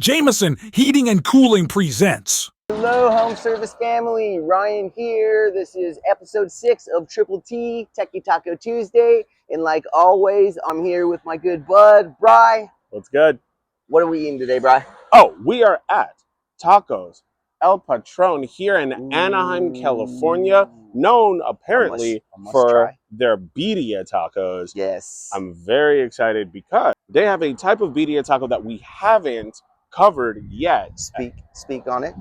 Jamison Heating and Cooling presents. Hello, home service family. Ryan here. This is episode 6 of Triple T, Techy Taco Tuesday. And like always, I'm here with my good bud, Bry. What's good? What are we eating today, Bry? Oh, we are at Tacos El Patrón here in Anaheim, California, known apparently for try. their birria tacos. Yes. I'm very excited because they have a type of birria taco that we haven't covered yet. Speak on it.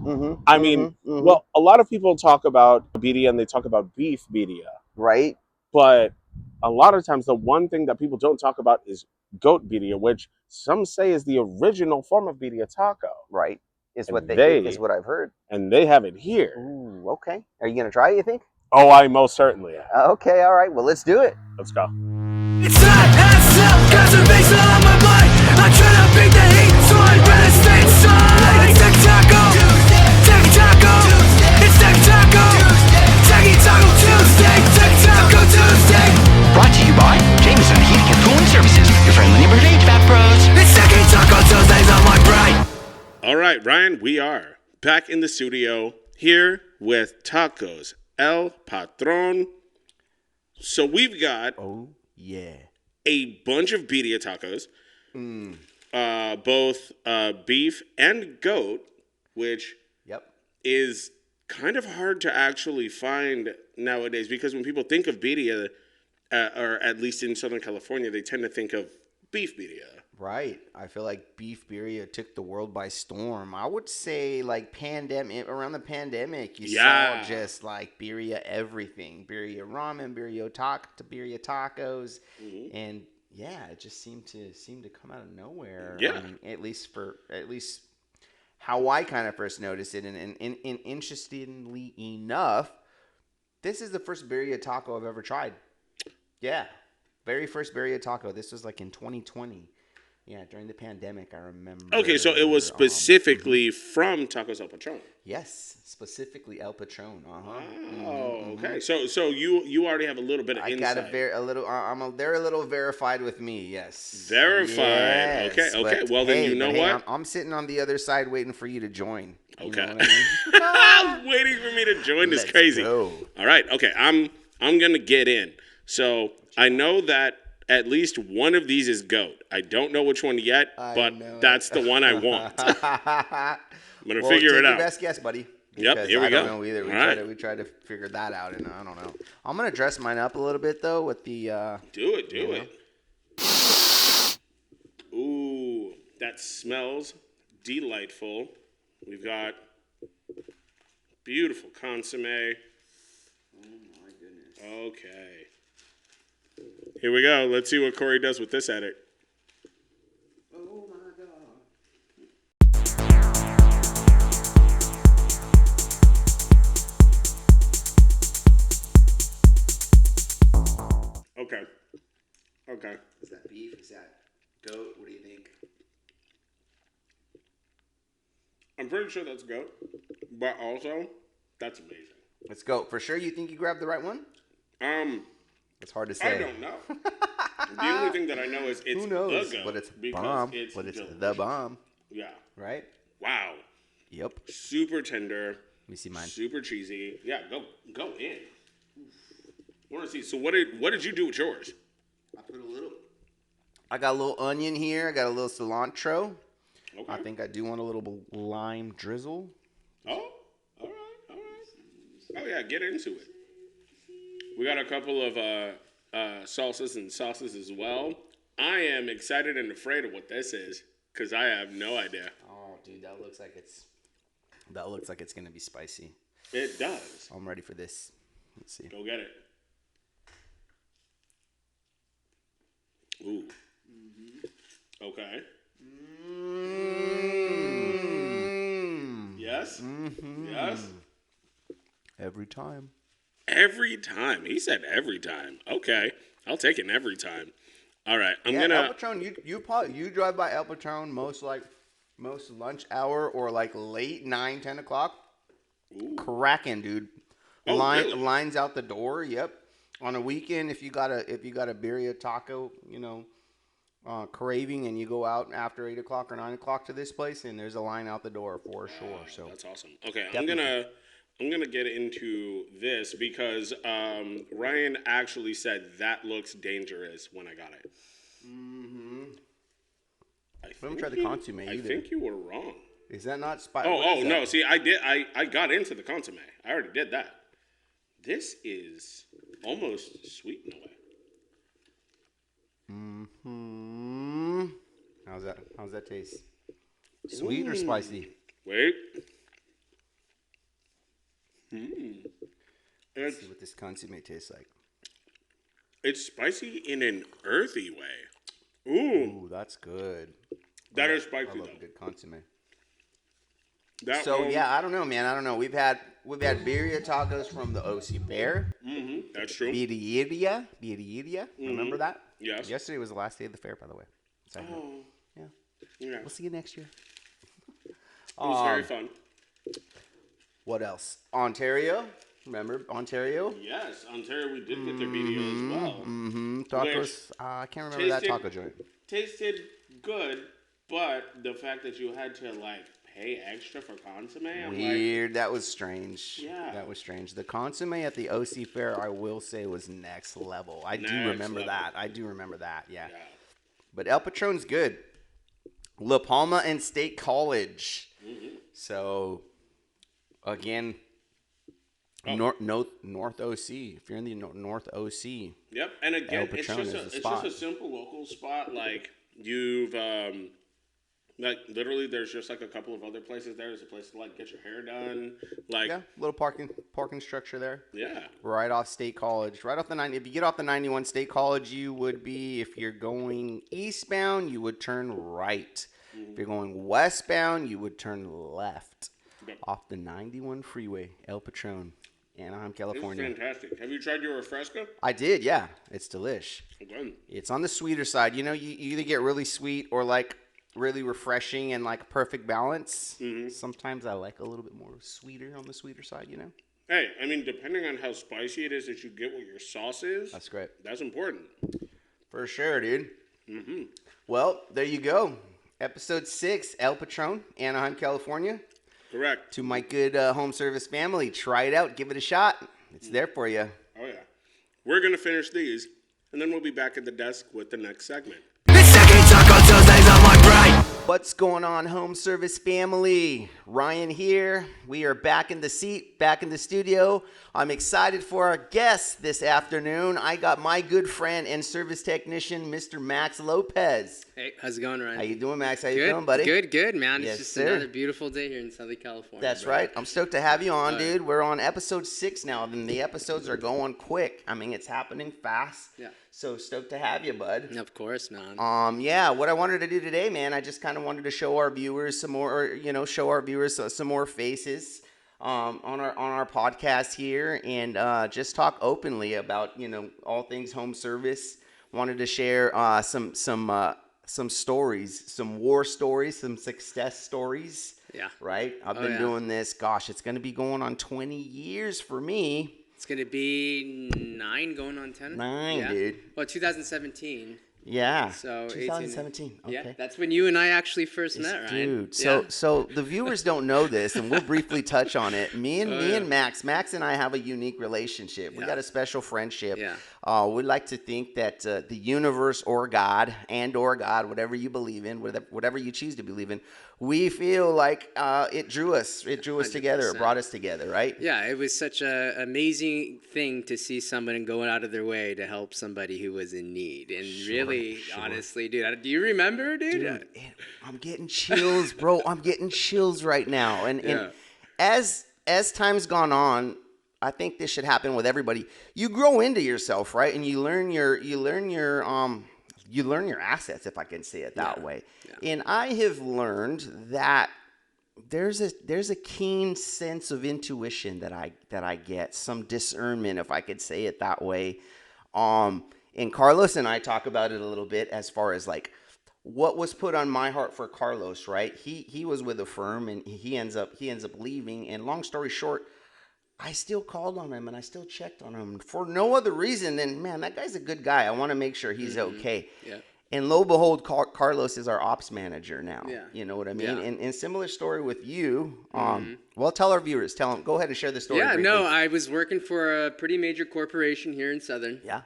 I mean, well, a lot of people talk about birria and they talk about beef birria. Right. But a lot of times the one thing that people don't talk about is goat birria, which some say is the original form of birria taco. Right. Is what I've heard. And they have it here. Ooh, okay. Are you gonna try it, you think? Oh, I most certainly am. Okay, all right. Well, let's do it. Let's go. It's hot as hell, conservation on my mind. I'm trying to beat the heat, so I'd rather stay inside. It's Techy Taco, Techy Taco, it's Techy Taco, Techy Taco Tuesday, Techy Taco Tuesday. Brought to you by Jamison Heating and Cooling Services, your friendly neighborhood HVAC pros. It's Techy Taco Tuesdays on my brain. All right, Ryan, we are back in the studio here with Tacos El Patrón. So we've got a bunch of birria tacos, both beef and goat, which is kind of hard to actually find nowadays because when people think of birria, or at least in Southern California, they tend to think of beef birria. Right. I feel like beef birria took the world by storm. I would say like around the pandemic, you saw just like birria everything. Birria ramen, birria tacos. And yeah, it just seemed to come out of nowhere. Yeah. At least how I kind of first noticed it. And interestingly enough, this is the first birria taco I've ever tried. Yeah. Very first birria taco. This was like in 2020. Yeah, during the pandemic, I remember. Okay, so it was specifically from Tacos El Patrón. Yes, specifically El Patrón. Oh, okay. So you already have a little bit of insight. I got they're a little verified with me. Yes. Verified. Yes, okay. Well, then you know what? I'm sitting on the other side waiting for you to join. Okay. You know what I mean? Waiting for me to join is crazy. Go. All right. Okay. I'm gonna get in. So I know that at least one of these is goat. I don't know which one yet, but that's the one I want. I'm going to figure it out. Your best guess, buddy. Yep, here we go. I don't know either. We tried to figure that out, and I don't know. I'm going to dress mine up a little bit, though, with the... Do it. Ooh, that smells delightful. We've got beautiful consomme. Oh, my goodness. Okay. Here we go. Let's see what Corey does with this edit. Oh, my God. Okay. Is that beef? Is that goat? What do you think? I'm pretty sure that's goat, but also, that's amazing. It's goat. For sure, you think you grabbed the right one? It's hard to say. I don't know. The only thing that I know is it's Who knows? the goat. But it's because bomb. it's But it's delicious. the bomb. Yeah. Right? Wow. Yep. Super tender. Let me see mine. Super cheesy. Yeah, go in. I want to see. So what did you do with yours? I got a little onion here. I got a little cilantro. Okay. I think I do want a little lime drizzle. Oh, all right. Oh yeah, get into it. We got a couple of salsas and sauces as well. I am excited and afraid of what this is because I have no idea. Oh, dude, that looks like it's gonna be spicy. It does. I'm ready for this. Let's see. Go get it. Ooh. Okay. Yes. Yes. Every time. Every time. He said every time. Okay. I'll take it every time. All right. I'm gonna. El Patrón, you drive by El Patrón most lunch hour or like late 9, 10 o'clock. Ooh. Cracking, dude. Oh, really? Lines out the door. Yep. On a weekend, if you got a birria taco, craving, and you go out after 8 o'clock or 9 o'clock to this place, and there's a line out the door for sure. So That's awesome. Okay, definitely. I'm gonna get into this because Ryan actually said that looks dangerous when I got it. Mm-hmm. I haven't tried the consomme either. think you were wrong. Is that not spicy? Oh no! See, I did. I got into the consomme. I already did that. This is almost sweet in a way. Mm-hmm. How's that taste? Sweet or spicy? Wait. Let's see what this consomme tastes like. It's spicy in an earthy way. Ooh, that's good. That is spicy. I love though. a good consomme. That So one, yeah, I don't know, man. I don't know. We've had birria tacos from the OC Fair. that's true. Birria. Remember that? Yes. Yesterday was the last day of the fair, by the way. Side note. Oh, Yeah. yeah. We'll see you next year. It was very fun. What else? Ontario. Remember Ontario? Yes, Ontario. We did get their video as well. Mm-hmm. Tacos. I can't remember that taco joint. Tasted good, but the fact that you had to like pay extra for consomme, I'm Weird. That was strange. Yeah. That was strange. The consomme at the OC Fair, I will say, was next level. I do Next remember level. that. I do remember that. Yeah. Yeah. But El Patron's good. La Palma and State College. So, again, North OC. If you're in the North OC. Yep, and again, El Patron is the it's spot. just a simple local spot. Like you've, like literally, there's just like a couple of other places there. There's a place to like get your hair done. Like Yeah, little parking structure there. yeah, Right off State College. Right off the 90. If you get off the 91 State College, you would be, if you're going eastbound, you would turn right. If you're going westbound, you would turn left. Yep. Off the 91 freeway, El Patron, Anaheim, it's California. fantastic. Have you tried your refresco? I did, yeah. It's delish. Again, It's on the sweeter side. You know, you either get really sweet or like really refreshing and like perfect balance. Sometimes I like a little bit more sweeter on the sweeter side, you know? hey, I mean, depending on how spicy it is that you get with your sauce is, That's great. that's important. For sure, dude. Well, there you go. Episode 6, El Patron, Anaheim, California. Correct. To my good home service family, try it out. Give it a shot. It's there for you. Oh yeah, we're gonna finish these, and then we'll be back at the desk with the next segment. It's Techy Taco Tuesdays on my brain. What's going on, home service family? Ryan here. We are back in the seat, back in the studio. I'm excited for our guest this afternoon. I got my good friend and service technician, Mr. Max Lopez. Hey, how's it going, Ryan? How you doing, Max? How you Good, feeling, buddy? Good, man. Yes, It's just sir. another beautiful day here in Southern California. That's bro. right. I'm stoked to have you on, dude. We're on episode 6 now, and the episodes are going quick. I mean, it's happening fast. Yeah. So stoked to have you, bud. Of course, man. Yeah, what I wanted to do today, man, I just kind of wanted to show our viewers some more, some more faces on our podcast here, and just talk openly about, all things home service. Wanted to share some stories, some war stories, some success stories. Yeah. Right? I've been doing this, gosh, it's going to be going on 20 years for me. It's going to be 9 going on 10. 9, dude. Well, 2017. Yeah. So 2017. 18, Okay. Yeah, that's when you and I actually first met, right? Dude, Yeah. so the viewers don't know this, and we'll briefly touch on it. Me and Max and I have a unique relationship. We Yeah. got a special friendship. Yeah. We like to think that the universe or God, whatever you believe in, whatever you choose to believe in, we feel like it drew us together. It 100%. brought us together, right? Yeah, it was such an amazing thing to see someone go out of their way to help somebody who was in need. And really, honestly, dude, do you remember, dude? I'm getting chills, bro. I'm getting chills right now. And as time's gone on, I think this should happen with everybody. You grow into yourself, right? And you learn your assets, if I can say it that way. Yeah. And I have learned that there's a keen sense of intuition that I get, some discernment, if I could say it that way. And Carlos and I talk about it a little bit as far as like what was put on my heart for Carlos, right? He was with a firm and he ends up leaving. And long story short, I still called on him and I still checked on him for no other reason than, man, that guy's a good guy. I want to make sure he's okay. Yeah. And lo and behold, Carlos is our ops manager now. Yeah. You know what I mean? Yeah. And similar story with you. Well, tell our viewers. Tell them. Go ahead and share the story. Yeah, briefly. no, I was working for a pretty major corporation here in Southern. Yeah.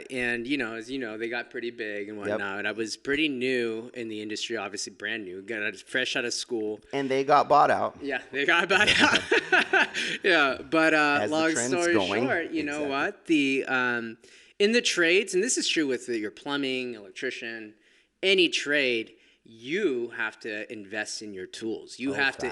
And, as you know, they got pretty big and whatnot. And I was pretty new in the industry, obviously brand new, fresh out of school. And they got bought out. Yeah, they got bought out. Yeah, but long story short, you know what? In the trades, and this is true with your plumbing, electrician, any trade, you have to invest in your tools. You have to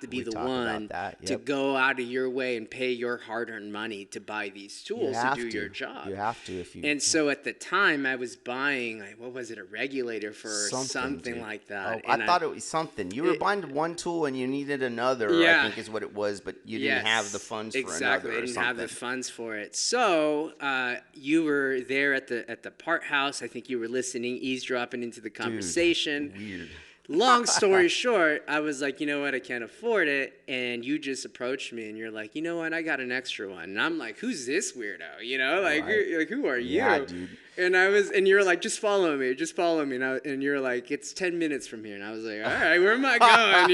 be the one to go out of your way and pay your hard-earned money to buy these tools to do your job. You have to And so at the time, I was buying what was it, a regulator for something like that. Oh, I thought it was something. You were buying one tool and you needed another. I think is what it was, but you didn't have the funds for another. Exactly, I didn't have the funds for it. So you were there at the part house. I think you were listening, eavesdropping into the conversation. Weird. Long story short, I was like, you know what, I can't afford it. And you just approached me and you're like, you know what, I got an extra one. And I'm like, who's this weirdo? Who are you? Yeah, dude. And you were like, just follow me. And you're like, it's 10 minutes from here. And I was like, all right, where am I going,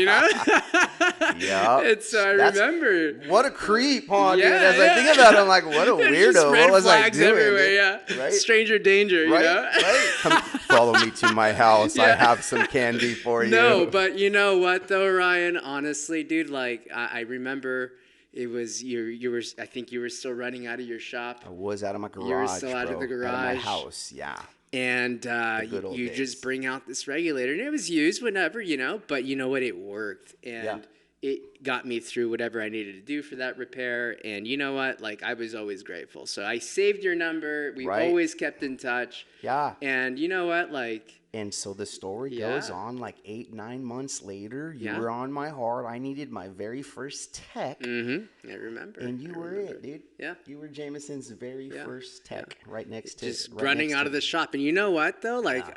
Yeah. And so I remember. What a creep, huh, dude? As I think about it, I'm like, what a weirdo. What was I doing? Everywhere, Right? Stranger danger, Right? Come follow me to my house. I have some candy for you. No, but you know what though, Ryan? Honestly, dude, like I remember it was you were I think you were still running out of your shop. I was out of my garage. You were still out of the garage. Out of my house, yeah. And you just bring out this regulator, and it was used whenever, but you know what? It worked, and it got me through whatever I needed to do for that repair. And you know what? Like, I was always grateful. So I saved your number. We always kept in touch. Yeah. And you know what? Like. And so the story goes on, like 8-9 months later, you were on my heart. I needed my very first tech. Mm-hmm. I remember. And you were it, dude. Yeah. You were Jamison's very first tech, right next to just running out of the shop. And you know what, though? Like,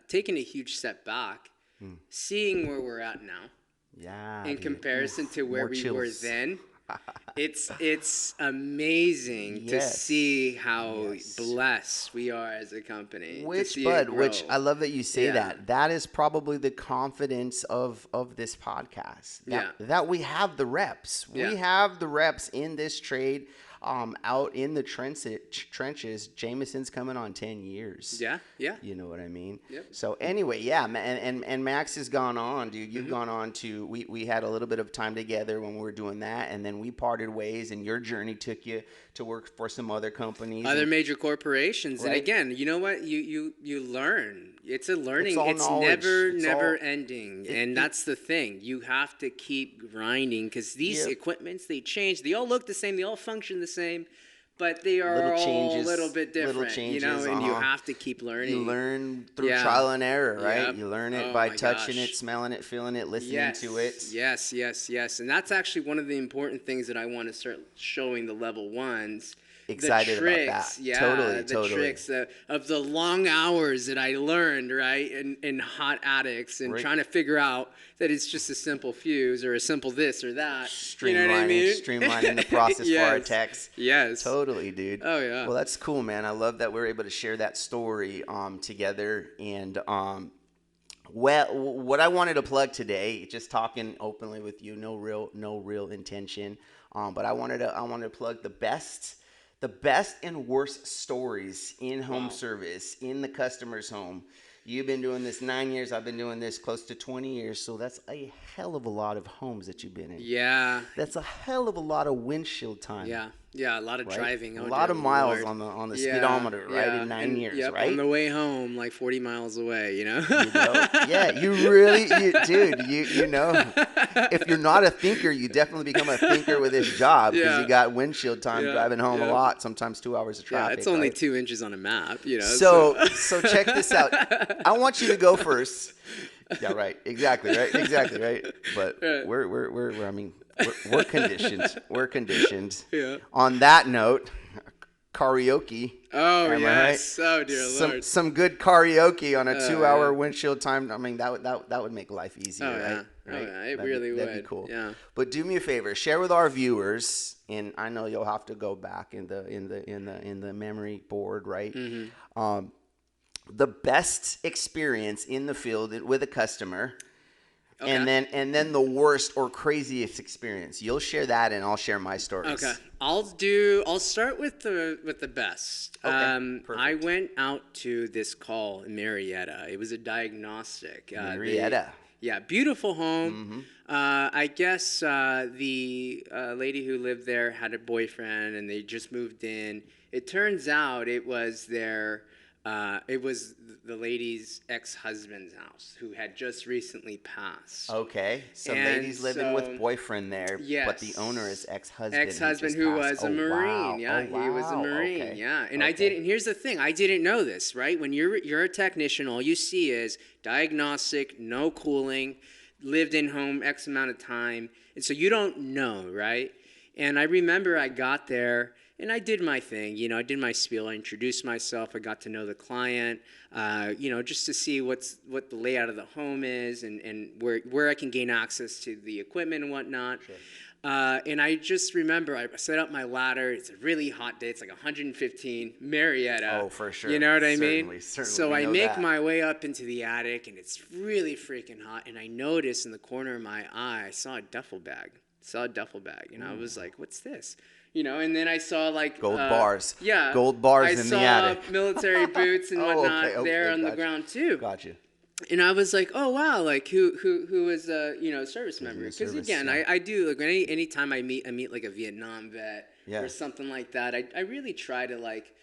taking a huge step back, seeing where we're at now. Yeah. In comparison to where we were then. It's amazing to see how blessed we are as a company. Which I love that you say that. That is probably the confidence of this podcast. That we have the reps. Yeah. We have the reps in this trade. Out in the trenches, Jamison's coming on 10 years. Yeah. You know what I mean? Yep. So anyway, and Max has gone on, dude. You've gone on to, we had a little bit of time together when we were doing that, and then we parted ways, and your journey took you to work for some other companies. Other major corporations. Right? And again, you know what? You learn. It's a learning. It's never ending. And that's the thing. You have to keep grinding because these equipments, they change. They all look the same. They all function the same. But they are all a little bit different, and you have to keep learning. You learn through trial and error, right? Yep. You learn it by touching it, smelling it, feeling it, listening to it. Yes. And that's actually one of the important things that I want to start showing the level ones. Excited the tricks, about that. Yeah, totally. the tricks of the long hours that I learned, right, in hot attics and trying to figure out that it's just a simple fuse or a simple this or that. Streamlining the process for our techs. Yes. Totally, dude. Oh, yeah. Well, that's cool, man. I love that we're able to share that story together. And what I wanted to plug today, just talking openly with you, no real intention. But I wanted to plug the best and worst stories in home service, in the customer's home. You've been doing this 9 years. I've been doing this close to 20 years. So that's a hell of a lot of homes that you've been in. Yeah. That's a hell of a lot of windshield time. Yeah, a lot of driving. A lot of miles on the speedometer, right? In 9 years, right? On the way home, like 40 miles away, Yeah, you really, dude, you know, if you're not a thinker, you definitely become a thinker with this job because you got windshield time driving home a lot, sometimes 2 hours of traffic. Yeah, it's only 2 inches on a map, So check this out. I want you to go first. Yeah, right. Exactly, right. But we're conditioned. We're conditioned. Yeah. On that note, karaoke. Oh, yes. Right? Oh, dear Lord. Some good karaoke on a 2-hour windshield time. I mean, that would make life easier, right? Oh, yeah. It really would. That'd be cool. Yeah. But do me a favor, share with our viewers, and I know you'll have to go back in the memory board, right? Mm-hmm. the best experience in the field with a customer. Okay. And then the worst or craziest experience. You'll share that, and I'll share my stories. Okay, I'll start with the best. Okay, perfect. I went out to this call in Marietta. It was a diagnostic. Marietta. Beautiful home. I guess the lady who lived there had a boyfriend, and they just moved in. It turns out it was the lady's ex-husband's house, who had just recently passed. Okay, so lady's living with boyfriend there, but the owner is ex-husband. Ex-husband who was a Marine. Wow. He was a Marine. Okay. Yeah, and I didn't. Here's the thing: I didn't know this. Right, when you're a technician, all you see is diagnostic, no cooling, lived in home X amount of time, and so you don't know, right? And I remember I got there. And I did my thing, I did my spiel. I introduced myself. I got to know the client, just to see what the layout of the home is and where I can gain access to the equipment and whatnot. Sure. And I just remember I set up my ladder. It's a really hot day. It's like 115, Marietta. Oh, for sure. You know what I mean? Certainly. So I make my way up into the attic, and it's really freaking hot. And I noticed in the corner of my eye, I saw a duffel bag. And I was like, what's this? And then I saw like gold bars. Yeah, gold bars in the attic. I saw military boots and whatnot there on the ground too. Gotcha. And I was like, oh wow, like who is a service member? Because again, I do like anytime I meet like a Vietnam vet or something like that. I really try to like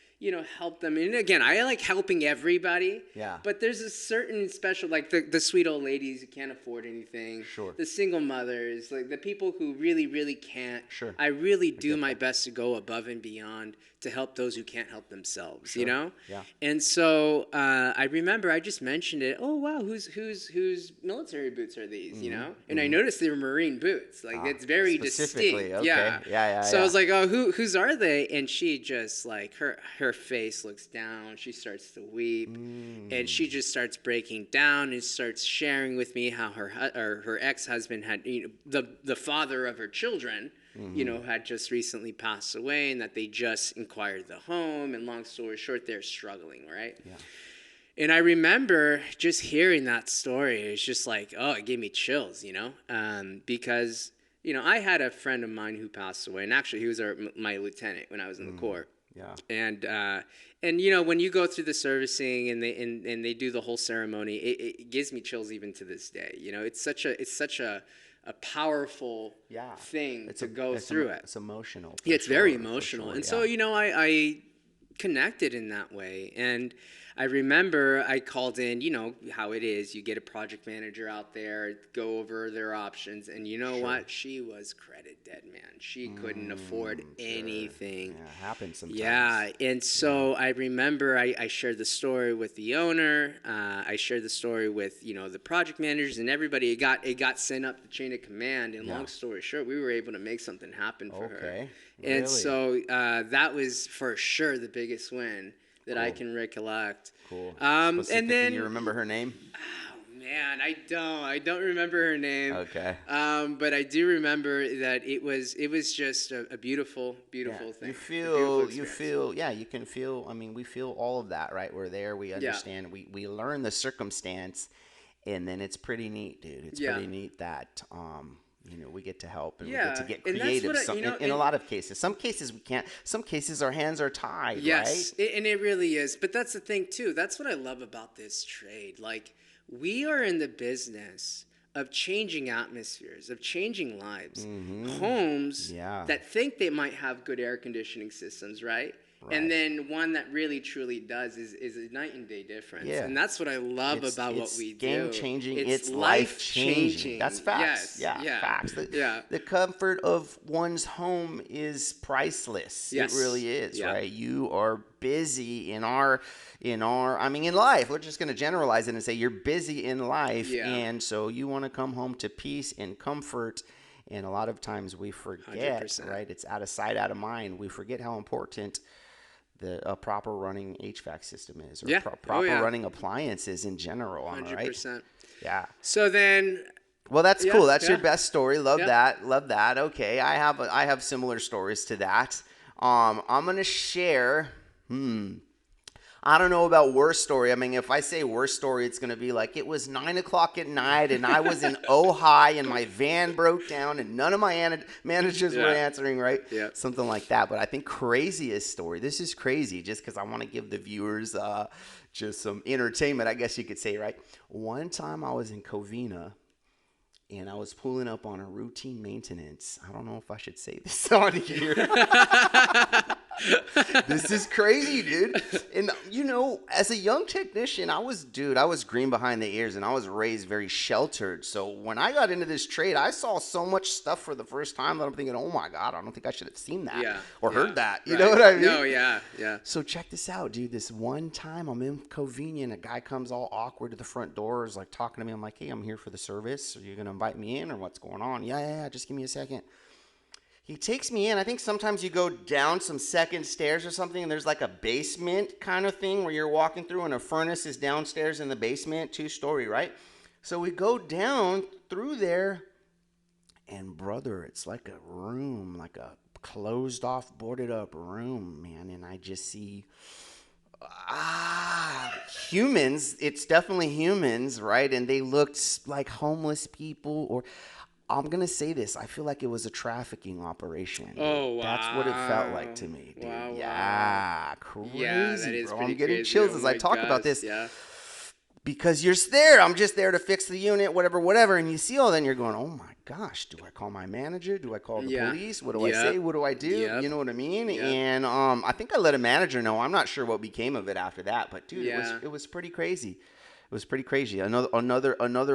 help them. And again, I like helping everybody. Yeah. But there's a certain special, like the sweet old ladies who can't afford anything. Sure. The single mothers, like the people who really, really can't. Sure. I really do my best to go above and beyond to help those who can't help themselves. Yeah. And so I remember I just mentioned it. Oh wow, whose military boots are these? And I noticed they were Marine boots. Like it's very distinct. Okay. Yeah. So I was like, oh, whose are they? And she just like her face looks down. She starts to weep, and she just starts breaking down and starts sharing with me how her ex-husband had the father of her children. Had just recently passed away, and that they just acquired the home. And long story short, they're struggling, right? Yeah. And I remember just hearing that story. It's just like, oh, it gave me chills, because I had a friend of mine who passed away, and actually he was my lieutenant when I was in the Corps. Yeah. And when you go through the servicing and they do the whole ceremony, it gives me chills even to this day. It's such a powerful thing to go through it. It's emotional. Yeah, it's very emotional. Sure, and so, I connected in that way. And I remember I called in, how it is. You get a project manager out there, go over their options. And you know what? She was credit dead, man. She couldn't afford anything. Yeah, it happens sometimes. Yeah. And so I remember I shared the story with the owner. I shared the story with, the project managers and everybody. It got sent up the chain of command. And long story short, we were able to make something happen for her. Really? And so that was for sure the biggest win that I can recollect. Cool. And then you remember her name? Oh man, I don't remember her name. Okay. But I do remember that it was just a beautiful thing. You can feel. I mean, we feel all of that, right? We're there. We understand. We learn the circumstance, and then it's pretty neat, dude. It's pretty neat that we get to help and we get to get creative. In a lot of cases, some cases we can't. Some cases our hands are tied. Yes, right? And it really is. But that's the thing too. That's what I love about this trade. Like we are in the business of changing atmospheres, of changing lives, homes that think they might have good air conditioning systems, right? And then one that really truly does is a night and day difference. Yeah. And that's what I love about what we do. It's game-changing. It's life-changing. That's facts. Yes. Yeah, facts. The comfort of one's home is priceless. Yes. It really is, right? You are busy in life. We're just going to generalize it and say you're busy in life. Yeah. And so you want to come home to peace and comfort. And a lot of times we forget, 100%. Right? It's out of sight, out of mind. We forget how important a proper running HVAC system is, or proper running appliances in general. 100%. Right? Yeah. So then, well, that's cool. That's your best story. Love that. Okay, I have similar stories to that. I'm gonna share. I don't know about worst story. I mean, if I say worst story, it's going to be like it was 9 o'clock at night and I was in Ojai and my van broke down and none of my managers were answering, right? Yeah. Something like that. But I think craziest story, this is crazy just because I want to give the viewers just some entertainment, I guess you could say, right? One time I was in Covina and I was pulling up on a routine maintenance. I don't know if I should say this on here. This is crazy, dude. And, you know, as a young technician, I was green behind the ears and I was raised very sheltered. So when I got into this trade, I saw so much stuff for the first time that I'm thinking, oh my God, I don't think I should have seen that or heard that. You know what I mean? No, yeah. So check this out, dude. This one time I'm in Covina and a guy comes all awkward to the front door, is like talking to me. I'm like, hey, I'm here for the service. Are you going to invite me in or what's going on? Yeah. Just give me a second. He takes me in. I think sometimes you go down some second stairs or something, and there's like a basement kind of thing where you're walking through, and a furnace is downstairs in the basement, 2-story, right? So we go down through there, and brother, it's like a room, like a closed off, boarded up room, man. And I just see humans. It's definitely humans, right? And they looked like homeless people, or I'm going to say this. I feel like it was a trafficking operation. Oh, wow. That's what it felt like to me, dude. Wow. Yeah, crazy, Yeah, that is bro. pretty I'm getting crazy. chills Oh as I my talk about gosh, this. Yeah. Because you're there. I'm just there to fix the unit, whatever. And you see all that, and you're going, oh, my gosh. Do I call my manager? Do I call the police? What do I say? What do I do? You know what I mean? And I think I let a manager know. I'm not sure what became of it after that. But, dude, it was pretty crazy. It was pretty crazy. Another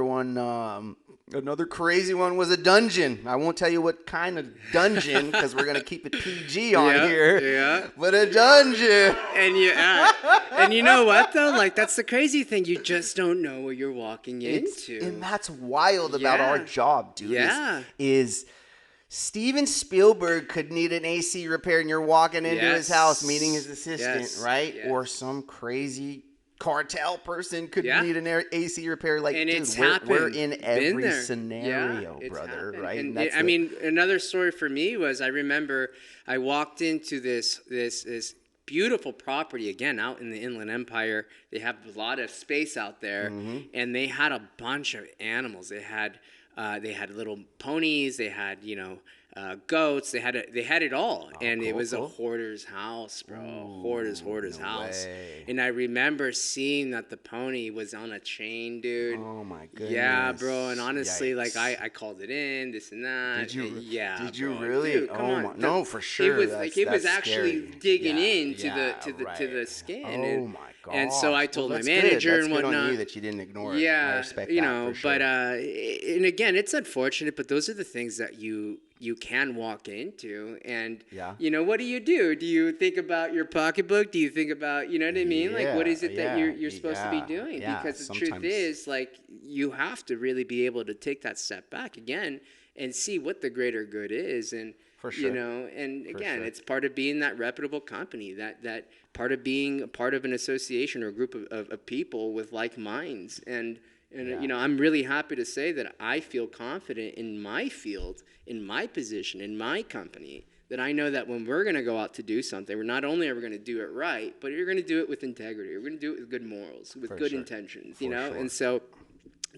one. Another crazy one was a dungeon. I won't tell you what kind of dungeon because we're gonna keep it PG on here. Yeah. But a dungeon. And you know what though? Like that's the crazy thing. You just don't know what you're walking into. And that's wild about our job, dude. Yeah. Is Steven Spielberg could need an AC repair and you're walking into his house meeting his assistant, right? Yes. Or some crazy cartel person could need an AC repair. Like, and dude, it's we're in every scenario, it's brother, happened. right? And I mean, another story for me was I remember I walked into this beautiful property again out in the Inland Empire. They have a lot of space out there, and they had a bunch of animals. They had little ponies. They had goats. They had it all, and it was a hoarder's house, bro. Hoarder's house. Way. And I remember seeing that the pony was on a chain, dude. Oh my goodness. Yeah, bro. And honestly, Yikes. like I called it in, this and that. Did you? Yeah. Did you bro. really? Dude, come on. My, no, for sure. It was it was actually scary. digging into right. the skin. Oh my god. And so I told my that's manager good. That's and whatnot. Good on you that you didn't ignore it. Yeah, I respect that, for sure. but and again, it's unfortunate, but those are the things that you can walk into, and what do? Do you think about your pocketbook? Do you think about, you know what I mean? Like, what is it that you're supposed to be doing? Because the truth is, like, you have to really be able to take that step back again and see what the greater good is, and for sure. And again, it's part of being that reputable company, that part of being a part of an association or a group of people with like minds, and I'm really happy to say that I feel confident in my field, in my position, in my company, that I know that when we're going to go out to do something, we're not only are we going to do it right, but you're going to do it with integrity. We're going to do it with good morals, with good intentions, you know? Sure. And so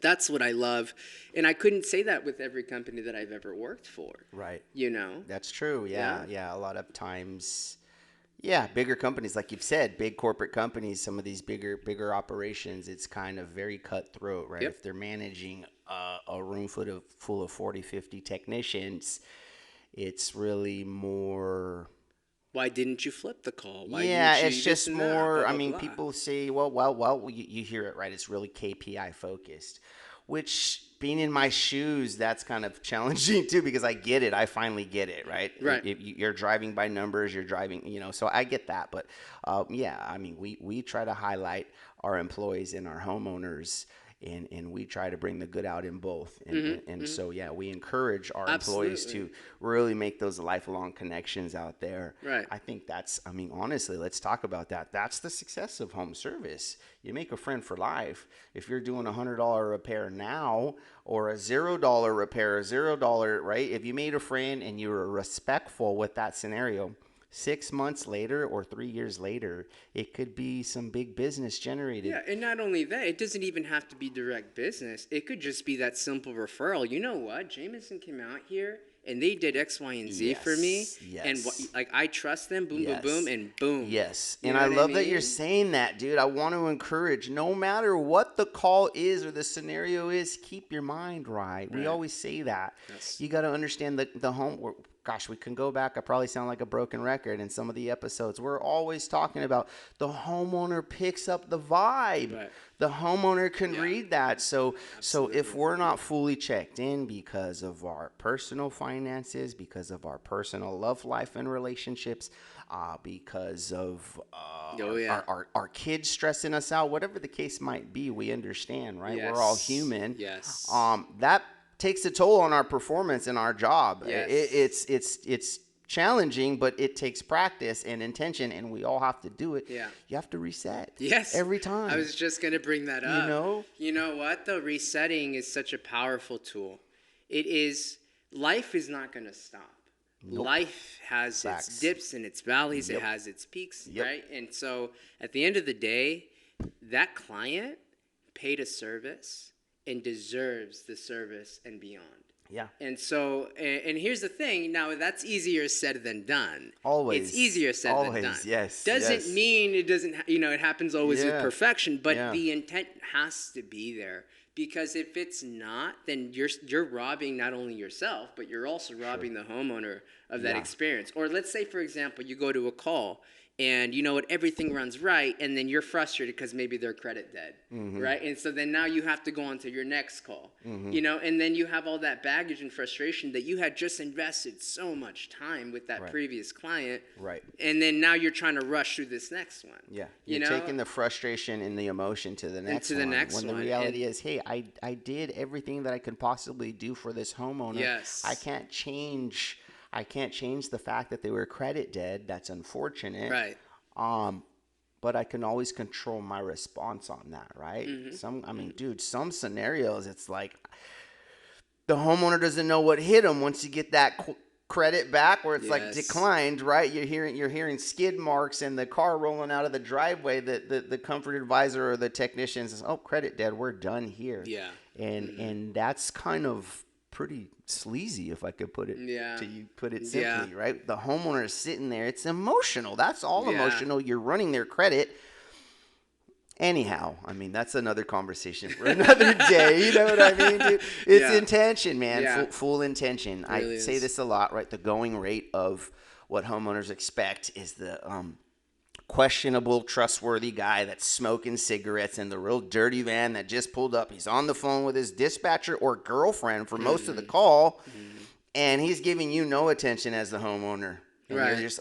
that's what I love. And I couldn't say that with every company that I've ever worked for. Right. That's true. Yeah. A lot of times, bigger companies, like you've said, big corporate companies, some of these bigger operations, it's kind of very cutthroat, right? If they're managing a room full of 40, 50 technicians, it's really more... Why didn't you flip the call? It's just more, I mean, people say, well, you hear it, right? It's really KPI focused, which being in my shoes, that's kind of challenging too, because I get it. I finally get it, right? Right. If you're driving by numbers, you're driving, so I get that. But I mean, we try to highlight our employees and our homeowners, and we try to bring the good out in both. And so, we encourage our employees to really make those lifelong connections out there. Right. I think honestly, let's talk about that. That's the success of home service. You make a friend for life. If you're doing $100 repair now or a $0 repair, $0, right? If you made a friend and you were respectful with that scenario, 6 months later or 3 years later, it could be some big business generated. Yeah, and not only that, it doesn't even have to be direct business. It could just be that simple referral. You know what? Jamison came out here and they did X, Y, and Z for me. Yes. And like I trust them, boom, boom, boom, and boom. Yes. You And know I what love mean? that you're saying that, dude. I want to encourage, no matter what the call is or the scenario is, keep your mind right. We always say that. Yes. You got to understand the home. Gosh, we can go back. I probably sound like a broken record in some of the episodes. We're always talking about the homeowner picks up the vibe. Right. The homeowner can read that. So if we're not fully checked in because of our personal finances, because of our personal love life and relationships, because of our kids stressing us out, whatever the case might be, we understand, right? Yes. We're all human. Yes. That takes a toll on our performance in our job. Yes. It's challenging, but it takes practice and intention, and we all have to do it. Yeah. You have to reset. Yes. Every time. I was just going to bring that up. You know what, though? Resetting is such a powerful tool. Life is not going to stop. Nope. Life has its dips and its valleys. It has its peaks, right? And so at the end of the day, that client paid a service and deserves the service and beyond. Yeah. And so, and here's the thing. Now, that's easier said than done. Always. It's easier said than done. Yes. Doesn't mean it doesn't, it happens always with perfection, but Yeah. the intent has to be there. Because if it's not, then you're robbing not only yourself, but you're also robbing the homeowner of that experience. Or let's say, for example, you go to a call and you know what, everything runs right, and then you're frustrated because maybe they're credit dead, right? And so then now you have to go on to your next call, and then you have all that baggage and frustration that you had just invested so much time with that previous client, Right. And then now you're trying to rush through this next one. Yeah. You're taking the frustration and the emotion to the next one. When the reality is, hey, I did everything that I could possibly do for this homeowner. Yes. I can't change the fact that they were credit dead. That's unfortunate. Right. But I can always control my response on that, right? Some scenarios, it's like the homeowner doesn't know what hit them once you get that credit back, where it's like declined, right? You're hearing skid marks and the car rolling out of the driveway. The comfort advisor or the technician says, "Oh, credit dead. We're done here." Yeah. And that's kind of pretty sleazy, if I could put it simply, right? The homeowner is sitting there. It's emotional. That's all emotional. You're running their credit. Anyhow, that's another conversation for another day. You know what I mean, dude? It's intention, man. Yeah. Full intention. Really I say this a lot, right? The going rate of what homeowners expect is the questionable, trustworthy guy that's smoking cigarettes in the real dirty van that just pulled up. He's on the phone with his dispatcher or girlfriend for most of the call, and he's giving you no attention as the homeowner. And you're just,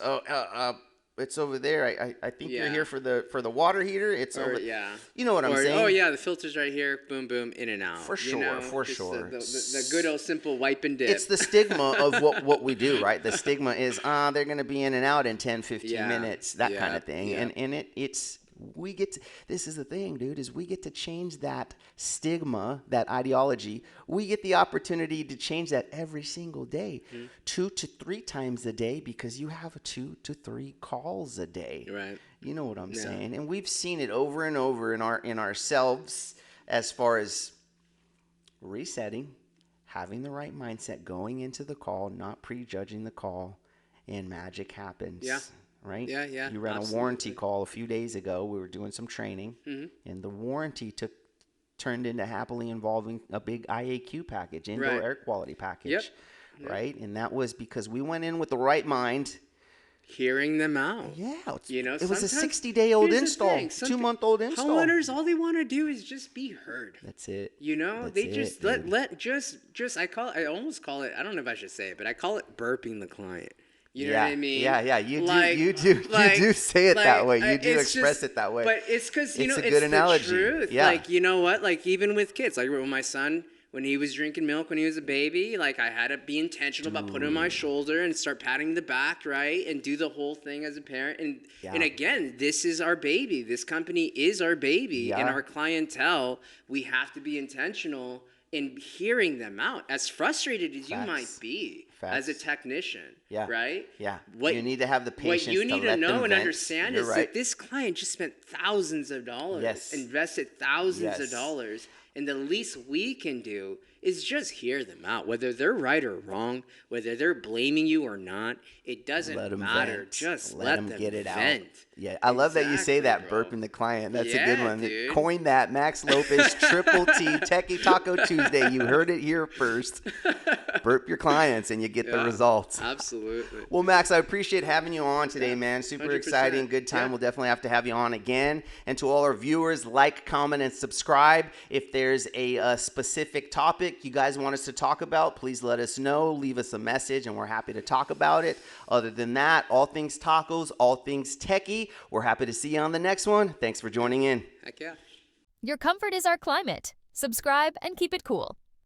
it's over there. I think you're here for the water heater. It's over. Yeah. You know what I'm saying? Oh yeah, the filter's right here. Boom, boom, in and out. For sure, for sure. The good old simple wipe and dip. It's the stigma of what we do, right? The stigma is they're going to be in and out in 10, 15 minutes, that kind of thing. Yeah. And we get to, this is the thing, dude, is we get to change that stigma, that ideology. We get the opportunity to change that every single day, 2 to 3 times a day, because you have 2 to 3 calls a day. Right. You know what I'm saying? And we've seen it over and over in ourselves, as far as resetting, having the right mindset, going into the call, not prejudging the call, and magic happens. Yeah. Right? Yeah. You ran a warranty call a few days ago. We were doing some training, and the warranty turned into happily involving a big IAQ package, indoor air quality package, right? And that was because we went in with the right mind. Hearing them out. Yeah. It was a 60-day-old install, 2-month-old install. Homeowners, all they want to do is just be heard. That's it. They just I almost call it, I don't know if I should say it, but I call it burping the client. You know what I mean? Yeah. You do say it that way. You do express it that way. But it's because, it's a good it's analogy. The truth. Yeah. Like, you know what? Like, even with kids, like when my son, when he was drinking milk when he was a baby, like I had to be intentional about putting him on my shoulder and start patting the back, right? And do the whole thing as a parent. And again, this is our baby. This company is our baby. And our clientele, we have to be intentional in hearing them out. As frustrated as you might be. as a technician, right? Yeah. What you need to have the patience. What you need to know and vent. understand You're is right. that this client just spent thousands of dollars, invested thousands of dollars, and the least we can do is just hear them out, whether they're right or wrong, whether they're blaming you or not. It doesn't matter. Vent. Just let them them get it vent. out. Yeah, I love that you say that, bro. burping the client. That's a good one. Dude. Coin that, Max Lopez, Triple T, Techy Taco Tuesday. You heard it here first. Burp your clients and you get the results. Absolutely. Well, Max, I appreciate having you on today, man. Super 100%. exciting. Good time. We'll definitely have to have you on again. And to all our viewers, like, comment, and subscribe. If there's a specific topic you guys want us to talk about, please let us know. Leave us a message and we're happy to talk about it. Other than that, all things tacos, all things techie. We're happy to see you on the next one. Thanks for joining in. Heck yeah. Your comfort is our climate. Subscribe and keep it cool.